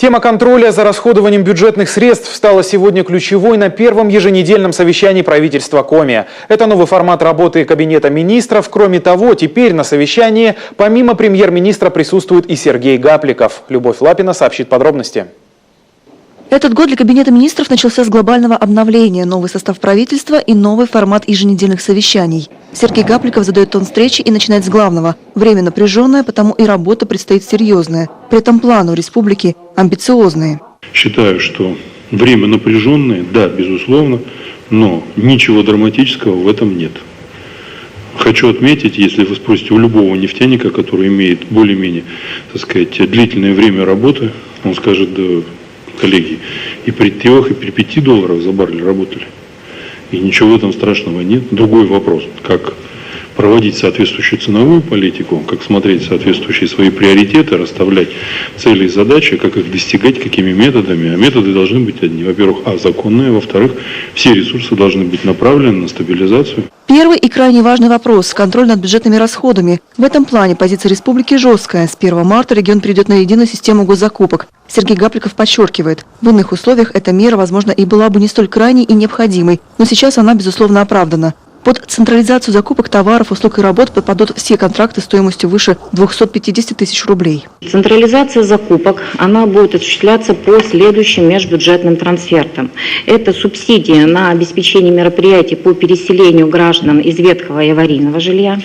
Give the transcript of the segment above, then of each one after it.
Тема контроля за расходованием бюджетных средств стала сегодня ключевой на первом еженедельном совещании правительства Коми. Это новый формат работы Кабинета министров. Кроме того, теперь на совещании помимо премьер-министра присутствует и Сергей Гапликов. Любовь Лапина сообщит подробности. Этот год для Кабинета министров начался с глобального обновления, новый состав правительства и новый формат еженедельных совещаний. Сергей Гапликов задает тон встречи и начинает с главного. Время напряженное, потому и работа предстоит серьезная. При этом планы у республики амбициозные. Считаю, что время напряженное, да, безусловно, но ничего драматического в этом нет. Хочу отметить, если вы спросите у любого нефтяника, который имеет более-менее, так сказать, длительное время работы, он скажет: да, коллеги, и при 3, и при 5 долларах за баррель работали. И ничего в этом страшного нет. Другой вопрос, как проводить соответствующую ценовую политику, как смотреть соответствующие свои приоритеты, расставлять цели и задачи, как их достигать, какими методами. А методы должны быть одни. Во-первых, законные, во-вторых, все ресурсы должны быть направлены на стабилизацию. Первый и крайне важный вопрос – контроль над бюджетными расходами. В этом плане позиция республики жесткая. С 1 марта регион перейдет на единую систему госзакупок. Сергей Гапликов подчеркивает, в иных условиях эта мера, возможно, и была бы не столь крайней и необходимой, но сейчас она, безусловно, оправдана. Под централизацию закупок товаров, услуг и работ подпадут все контракты стоимостью выше 250 тысяч рублей. Централизация закупок, она будет осуществляться по следующим межбюджетным трансфертам. Это субсидия на обеспечение мероприятий по переселению граждан из ветхого и аварийного жилья.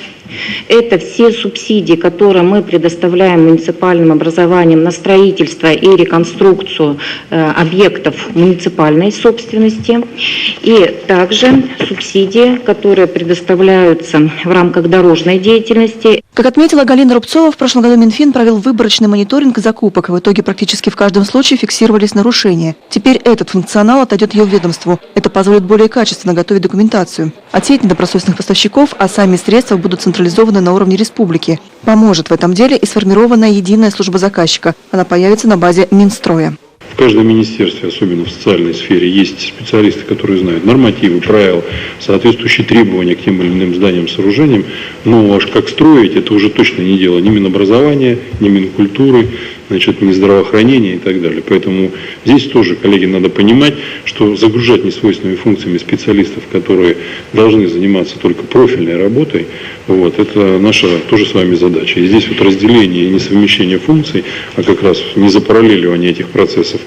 Это все субсидии, которые мы предоставляем муниципальным образованиям на строительство и реконструкцию объектов муниципальной собственности. И также субсидии, которые предоставляются в рамках дорожной деятельности. Как отметила Галина Рубцова, в прошлом году Минфин провел выборочный мониторинг закупок. В итоге практически в каждом случае фиксировались нарушения. Теперь этот функционал отойдет ее ведомству. Это позволит более качественно готовить документацию. Отсеять недобросовестных поставщиков, а сами средства будут централизованы на уровне республики. Поможет в этом деле и сформированная единая служба заказчика. Она появится на базе Минстроя. В каждом министерстве, особенно в социальной сфере, есть специалисты, которые знают нормативы, правила, соответствующие требования к тем или иным зданиям, сооружениям. Но аж как строить, это уже точно не дело ни Минобразования, ни Минкультуры, ни здравоохранения и так далее. Поэтому здесь тоже, коллеги, надо понимать, что загружать несвойственными функциями специалистов, которые должны заниматься только профильной работой, это наша тоже с вами задача. И здесь разделение и несовмещение функций, а как раз не запараллеливание этих процессов,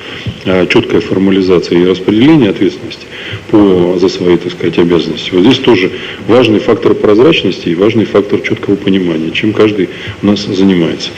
а четкая формализация и распределение ответственности за свои, так сказать, обязанности. Здесь тоже важный фактор прозрачности и важный фактор четкого понимания, чем каждый у нас занимается.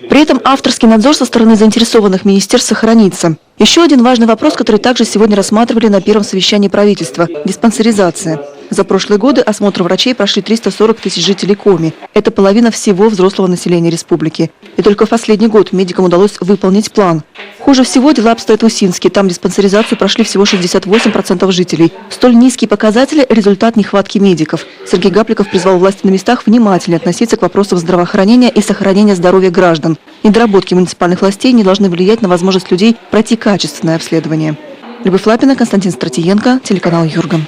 При этом авторский надзор со стороны заинтересованных министерств сохранится. Еще один важный вопрос, который также сегодня рассматривали на первом совещании правительства – диспансеризация. За прошлые годы осмотр врачей прошли 340 тысяч жителей Коми. Это половина всего взрослого населения республики. И только в последний год медикам удалось выполнить план. Хуже всего дела обстоят в Усинске. Там диспансеризацию прошли всего 68% жителей. Столь низкие показатели – результат нехватки медиков. Сергей Гапликов призвал власти на местах внимательно относиться к вопросам здравоохранения и сохранения здоровья граждан. Недоработки муниципальных властей не должны влиять на возможность людей пройти качественное обследование. Любовь Лапина, Константин Стратиенко, телеканал Юрган.